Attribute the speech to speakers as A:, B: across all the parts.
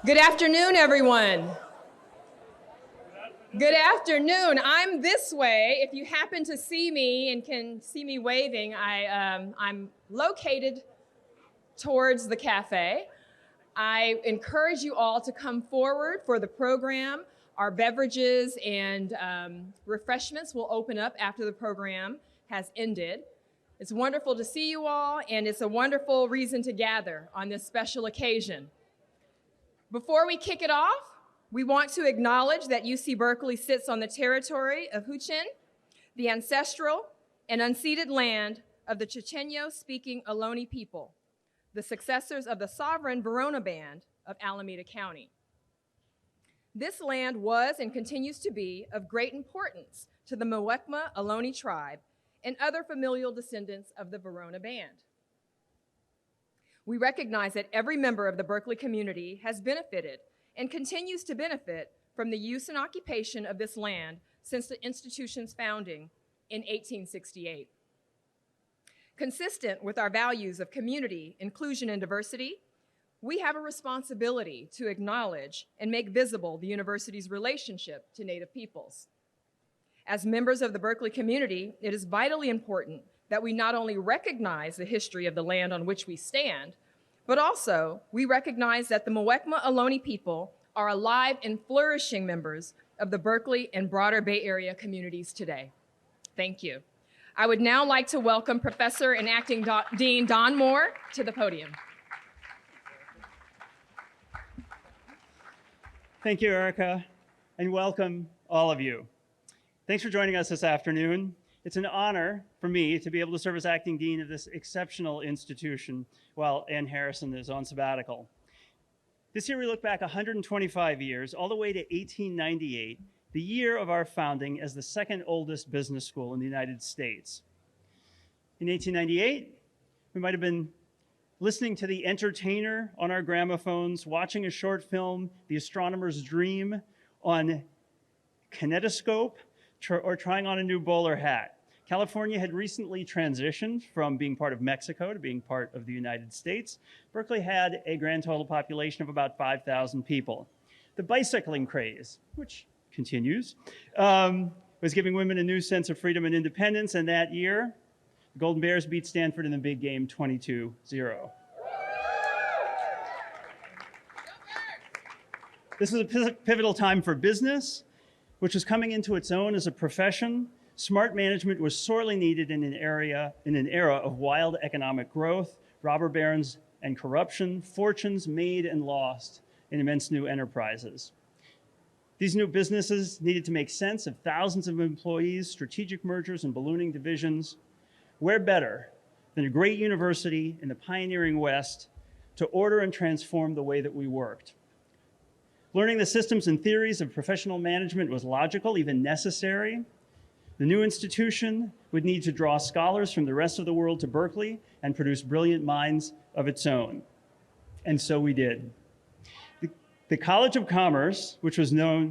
A: Good afternoon, everyone. Good afternoon. I'm this way. If you happen to see me and can see me waving, I'm located towards the cafe. I encourage you all to come forward for the program. Our beverages and refreshments will open up after the program has ended. It's wonderful to see you all, and it's a wonderful reason to gather on this special occasion. Before we kick it off, we want to acknowledge that UC Berkeley sits on the territory of Huichin, the ancestral and unceded land of the Chochenyo-speaking Ohlone people, the successors of the sovereign Verona Band of Alameda County. This land was and continues to be of great importance to the Muwekma Ohlone tribe and other familial descendants of the Verona Band. We recognize that every member of the Berkeley community has benefited and continues to benefit from the use and occupation of this land since the institution's founding in 1868. Consistent with our values of community, inclusion, and diversity, we have a responsibility to acknowledge and make visible the university's relationship to Native peoples. As members of the Berkeley community, it is vitally important that we not only recognize the history of the land on which we stand, but also we recognize that the Muwekma Ohlone people are alive and flourishing members of the Berkeley and broader Bay Area communities today. Thank you. I would now like to welcome Professor and Acting Dean Don Moore to the podium.
B: Thank you, Erica, and welcome all of you. Thanks for joining us this afternoon. It's an honor for me to be able to serve as acting dean of this exceptional institution while Ann Harrison is on sabbatical. This year we look back 125 years, all the way to 1898, the year of our founding as the second oldest business school in the United States. In 1898, we might have been listening to The Entertainer on our gramophones, watching a short film, The Astronomer's Dream, on kinetoscope, or trying on a new bowler hat. California had recently transitioned from being part of Mexico to being part of the United States. Berkeley had a grand total population of about 5,000 people. The bicycling craze, which continues, was giving women a new sense of freedom and independence, and that year, the Golden Bears beat Stanford in the big game 22-0. This was a pivotal time for business, which was coming into its own as a profession. Smart management was sorely needed in an era of wild economic growth, robber barons and corruption, fortunes made and lost in immense new enterprises. These new businesses needed to make sense of thousands of employees, strategic mergers, and ballooning divisions. Where better than a great university in the pioneering West to order and transform the way that we worked? Learning the systems and theories of professional management was logical, even necessary. The new institution would need to draw scholars from the rest of the world to Berkeley and produce brilliant minds of its own. And so we did. The College of Commerce, which is now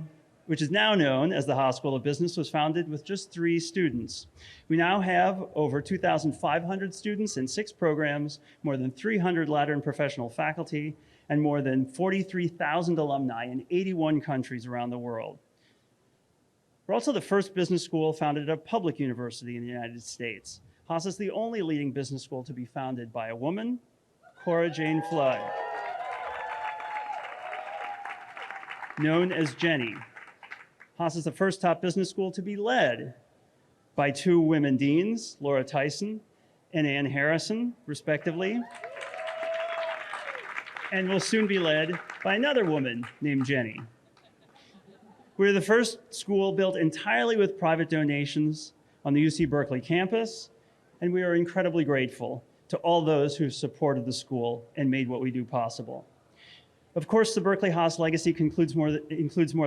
B: known as the Haas School of Business, was founded with just 3 students. We now have over 2,500 students in 6 programs, more than 300 ladder and professional faculty, and more than 43,000 alumni in 81 countries around the world. We're also the first business school founded at a public university in the United States. Haas is the only leading business school to be founded by a woman, Cora Jane Flood, known as Jenny. Haas is the first top business school to be led by 2 women deans, Laura Tyson and Ann Harrison, respectively, and will soon be led by another woman named Jenny. We're the first school built entirely with private donations on the UC Berkeley campus, and we are incredibly grateful to all those who supported the school and made what we do possible. Of course, the Berkeley Haas legacy includes more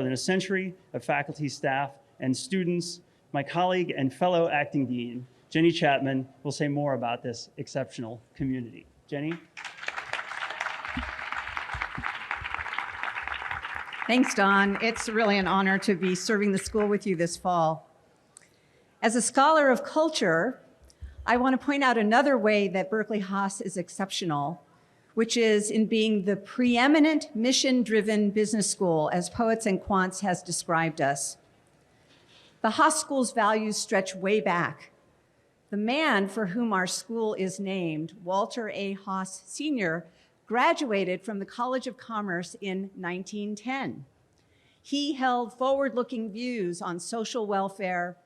B: than a century of faculty, staff, and students. My colleague and fellow acting dean, Jenny Chapman, will say more about this exceptional community. Jenny?
C: Thanks, Don. It's really an honor to be serving the school with you this fall. As a scholar of culture, I want to point out another way that Berkeley Haas is exceptional, which is in being the preeminent mission-driven business school, as Poets and Quants has described us. The Haas School's values stretch way back. The man for whom our school is named, Walter A. Haas Sr., graduated from the College of Commerce in 1910. He held forward-looking views on social welfare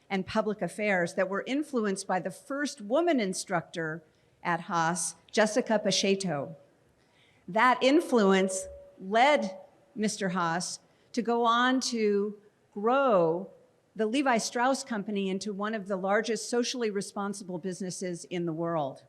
C: and public affairs that were influenced by the first woman instructor at Haas, Jessica Pacheto. That influence led Mr. Haas to go on to grow the Levi Strauss Company into one of the largest socially responsible businesses in the world.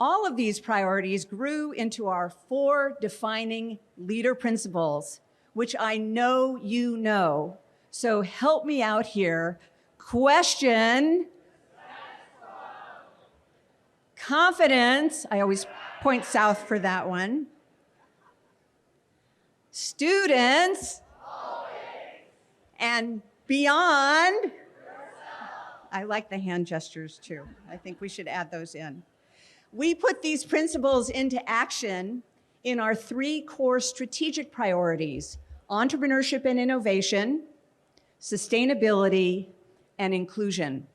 C: All of these priorities grew into our 4 defining leader principles, which I know you know. So help me out here. Question. Confidence. I always point south for that one. Students. And beyond. I like the hand gestures too. I think we should add those in. We put these principles into action in our 3 core strategic priorities: entrepreneurship and innovation, sustainability, and inclusion.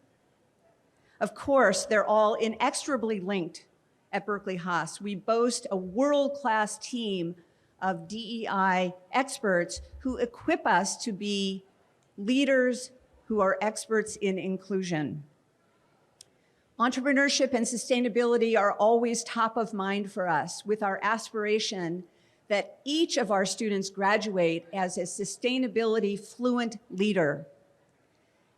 C: Of course, they're all inexorably linked at Berkeley Haas. We boast a world-class team of DEI experts who equip us to be leaders who are experts in inclusion. Entrepreneurship and sustainability are always top of mind for us, with our aspiration that each of our students graduate as a sustainability fluent leader.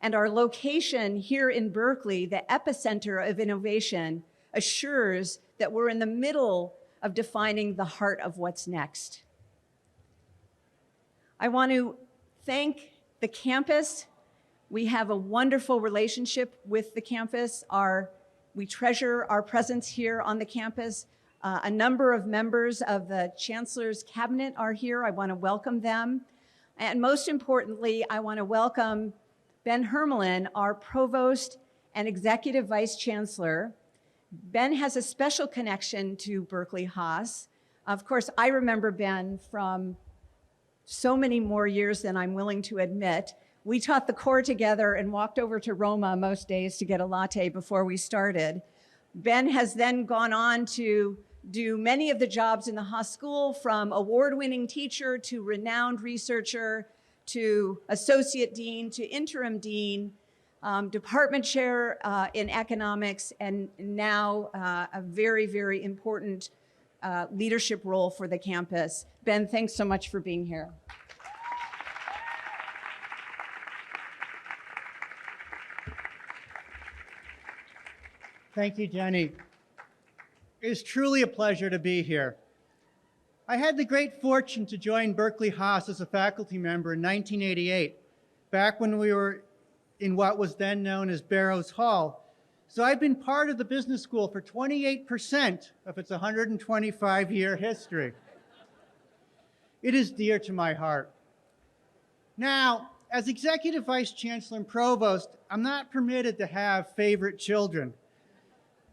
C: And our location here in Berkeley, the epicenter of innovation, assures that we're in the middle of defining the heart of what's next. I want to thank the campus. We have a wonderful relationship with the campus. We treasure our presence here on the campus. A number of members of the Chancellor's Cabinet are here. I want to welcome them. And most importantly, I want to welcome Ben Hermelin, our Provost and Executive Vice Chancellor. Ben has a special connection to Berkeley Haas. Of course, I remember Ben from so many more years than I'm willing to admit. We taught the core together and walked over to Roma most days to get a latte before we started. Ben has then gone on to do many of the jobs in the Haas School, from award-winning teacher to renowned researcher to associate dean to interim dean, department chair in economics, and now a very, very important leadership role for the campus. Ben, thanks so much for being here.
D: Thank you, Jenny. It is truly a pleasure to be here. I had the great fortune to join Berkeley Haas as a faculty member in 1988, back when we were in what was then known as Barrows Hall. So I've been part of the business school for 28% of its 125-year history. It is dear to my heart. Now, as Executive Vice Chancellor and Provost, I'm not permitted to have favorite children.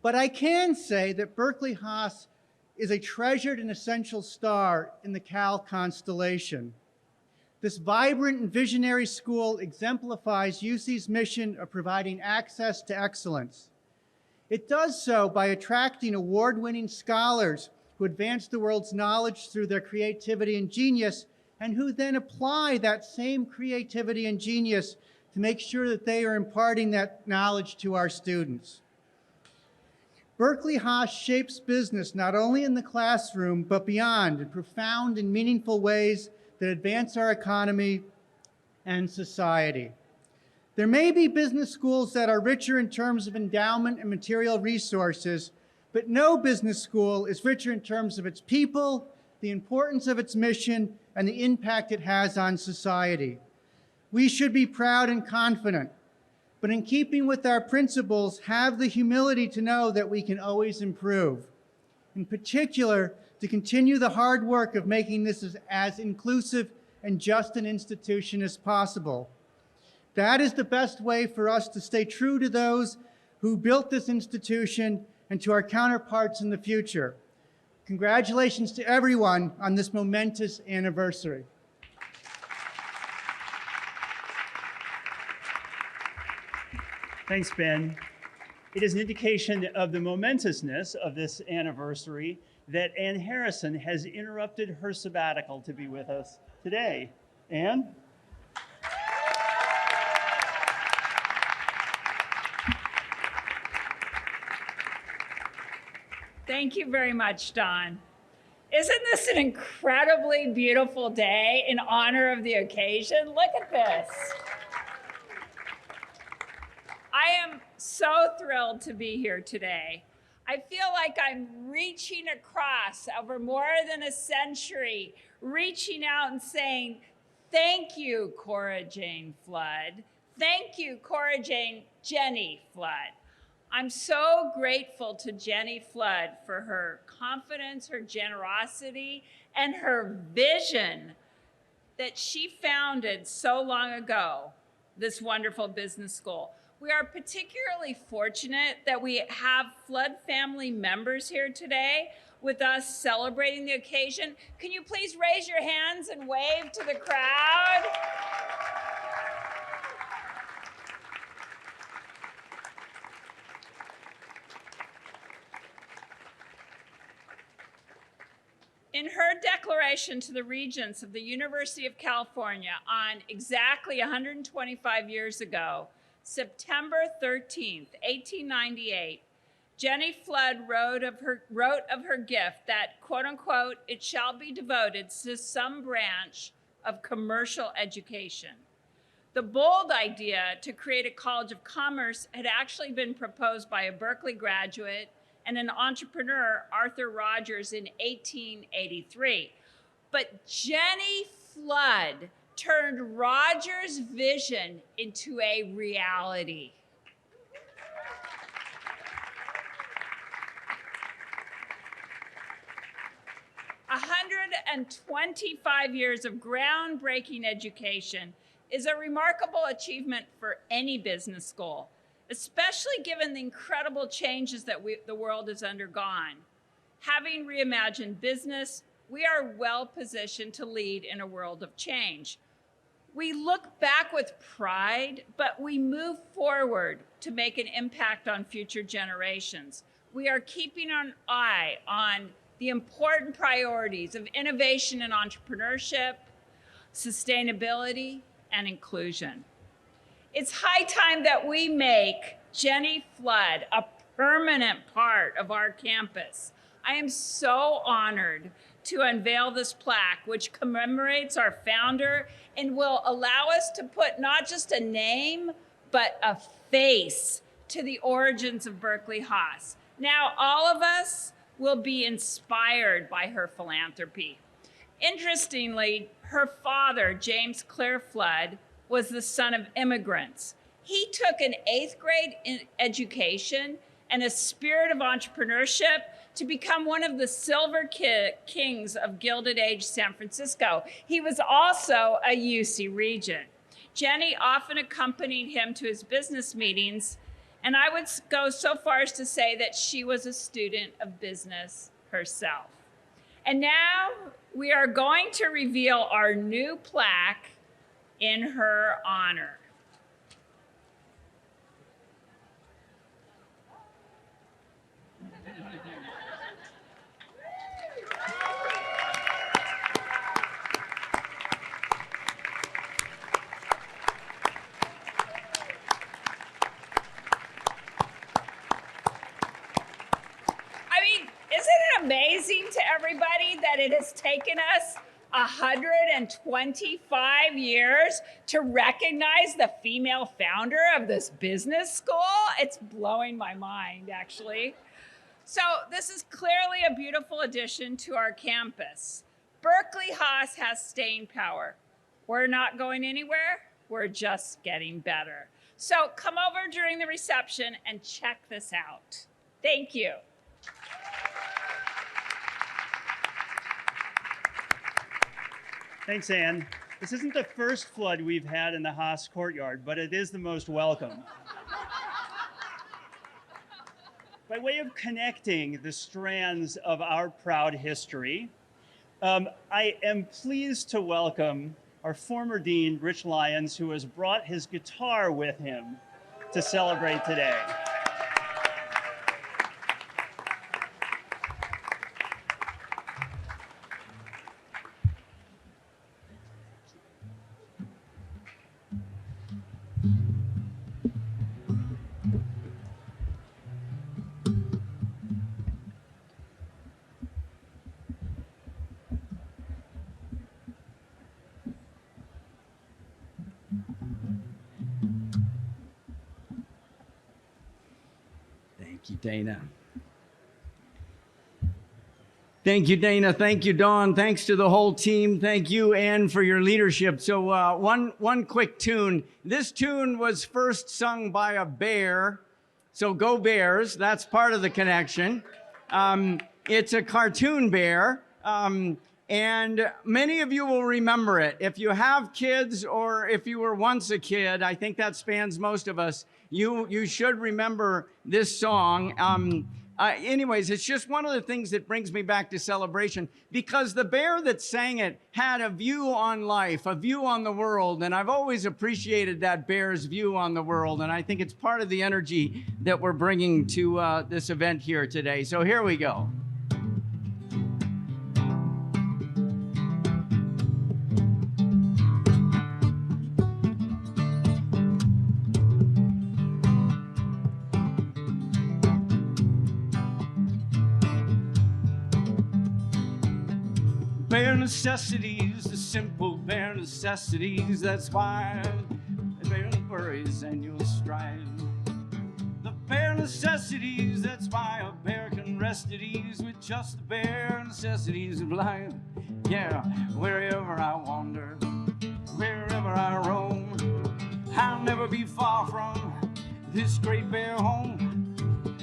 D: But I can say that Berkeley Haas is a treasured and essential star in the Cal constellation. This vibrant and visionary school exemplifies UC's mission of providing access to excellence. It does so by attracting award-winning scholars who advance the world's knowledge through their creativity and genius, and who then apply that same creativity and genius to make sure that they are imparting that knowledge to our students. Berkeley Haas shapes business not only in the classroom, but beyond, in profound and meaningful ways that advance our economy and society. There may be business schools that are richer in terms of endowment and material resources, but no business school is richer in terms of its people, the importance of its mission, and the impact it has on society. We should be proud and confident, but in keeping with our principles, have the humility to know that we can always improve. In particular, to continue the hard work of making this as inclusive and just an institution as possible. That is the best way for us to stay true to those who built this institution and to our counterparts in the future. Congratulations to everyone on this momentous anniversary.
B: Thanks, Ben. It is an indication of the momentousness of this anniversary that Ann Harrison has interrupted her sabbatical to be with us today. Ann?
E: Thank you very much, Don. Isn't this an incredibly beautiful day in honor of the occasion? Look at this. I am so thrilled to be here today. I feel like I'm reaching across over more than a century, reaching out and saying, thank you, Cora Jane Flood. Thank you, Jenny Flood. I'm so grateful to Jenny Flood for her confidence, her generosity, and her vision that she founded so long ago, this wonderful business school. We are particularly fortunate that we have Flood family members here today with us celebrating the occasion. Can you please raise your hands and wave to the crowd? In her declaration to the Regents of the University of California on exactly 125 years ago, September 13th, 1898, Jenny Flood wrote of her gift that, quote unquote, it shall be devoted to some branch of commercial education. The bold idea to create a College of Commerce had actually been proposed by a Berkeley graduate and an entrepreneur, Arthur Rogers, in 1883. But Jenny Flood turned Rogers' vision into a reality. A 125 years of groundbreaking education is a remarkable achievement for any business school, especially given the incredible changes that the world has undergone. Having reimagined business, we are well positioned to lead in a world of change. We look back with pride, but we move forward to make an impact on future generations. We are keeping an eye on the important priorities of innovation and entrepreneurship, sustainability, and inclusion. It's high time that we make Jenny Flood a permanent part of our campus. I am so honored to unveil this plaque, which commemorates our founder and will allow us to put not just a name, but a face to the origins of Berkeley Haas. Now, all of us will be inspired by her philanthropy. Interestingly, her father, James Clare Flood, was the son of immigrants. He took an 8th grade education and a spirit of entrepreneurship to become one of the silver kings of Gilded Age San Francisco. He was also a UC Regent. Jenny often accompanied him to his business meetings, and I would go so far as to say that she was a student of business herself. And now we are going to reveal our new plaque in her honor. Amazing to everybody that it has taken us 125 years to recognize the female founder of this business school. It's blowing my mind, actually. So this is clearly a beautiful addition to our campus. Berkeley Haas has staying power. We're not going anywhere. We're just getting better. So come over during the reception and check this out. Thank you.
B: Thanks, Ann. This isn't the first flood we've had in the Haas Courtyard, but it is the most welcome. By way of connecting the strands of our proud history, I am pleased to welcome our former dean, Rich Lyons, who has brought his guitar with him to celebrate today.
F: Thank you, Dana. Thank you, Dana. Thank you, Dawn. Thanks to the whole team. Thank you, Ann, for your leadership. So one quick tune. This tune was first sung by a bear. So go Bears. That's part of the connection. It's a cartoon bear. And many of you will remember it. If you have kids or if you were once a kid, I think that spans most of us, you should remember this song. Anyways, it's just one of the things that brings me back to celebration, because the bear that sang it had a view on life, a view on the world, and I've always appreciated that bear's view on the world, and I think it's part of the energy that we're bringing to this event here today. So here we go. Bare necessities, the simple bare necessities. That's why the bare worries and you'll strive. The bare necessities, that's why a bear can rest at ease with just the bare necessities of life. Yeah, wherever I wander, wherever I roam, I'll never be far from this great bear home,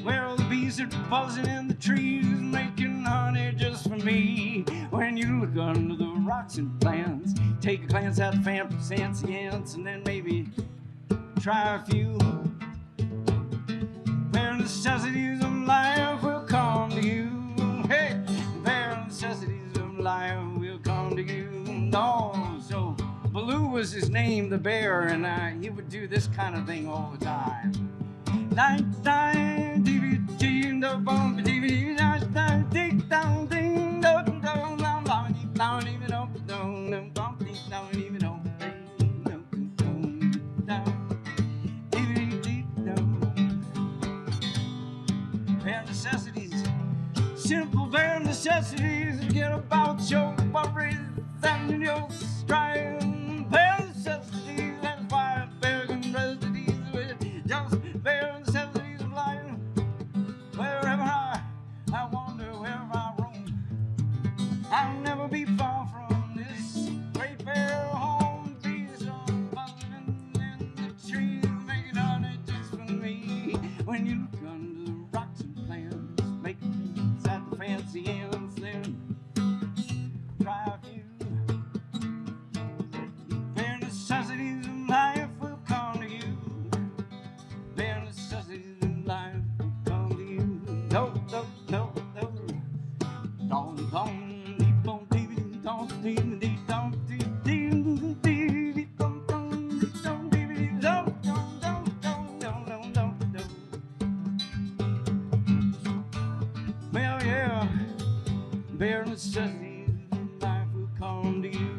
F: where all the bees are buzzing in the trees, making honey just for me. When you look under the rocks and plants, take a glance at the fancy ants, and then maybe try a few. Bare necessities of life will come to you. Hey, bare necessities of life will come to you. No, so Baloo was his name, the bear, and he would do this kind of thing all the time. Bare necessities, simple bare necessities. Forget about your worries and your strife. Bare necessities, that's why a bear can rest at ease with just bare necessities of life. Wherever I wander, wherever I roam, I'll never be far from this great bear home. Bees are buzzing in the trees, making honey just for me. When you look under the rocks and plants, make things at the fancy ants, then try a few. Bare necessities of life will come to you. Bare necessities of life will come to you. No, no, no, no. Dong, dong, deep, dong, deep, dong, deep, deep, dong, deep, deep, deep, deep, dong, dong, deep, dong, deep, deep, dong, dong, dong, dong, dong, dong, dong, dong. Well, yeah, bare necessities of life will come to you.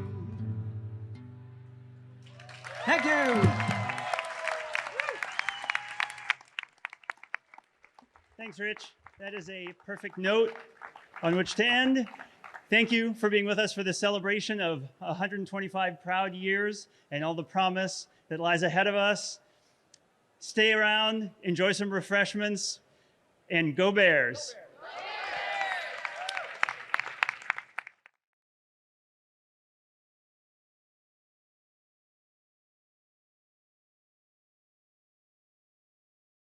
F: Thank you.
B: Thanks, Rich. That is a perfect note on which to end. Thank you for being with us for this celebration of 125 proud years and all the promise that lies ahead of us. Stay around, enjoy some refreshments, and go Bears.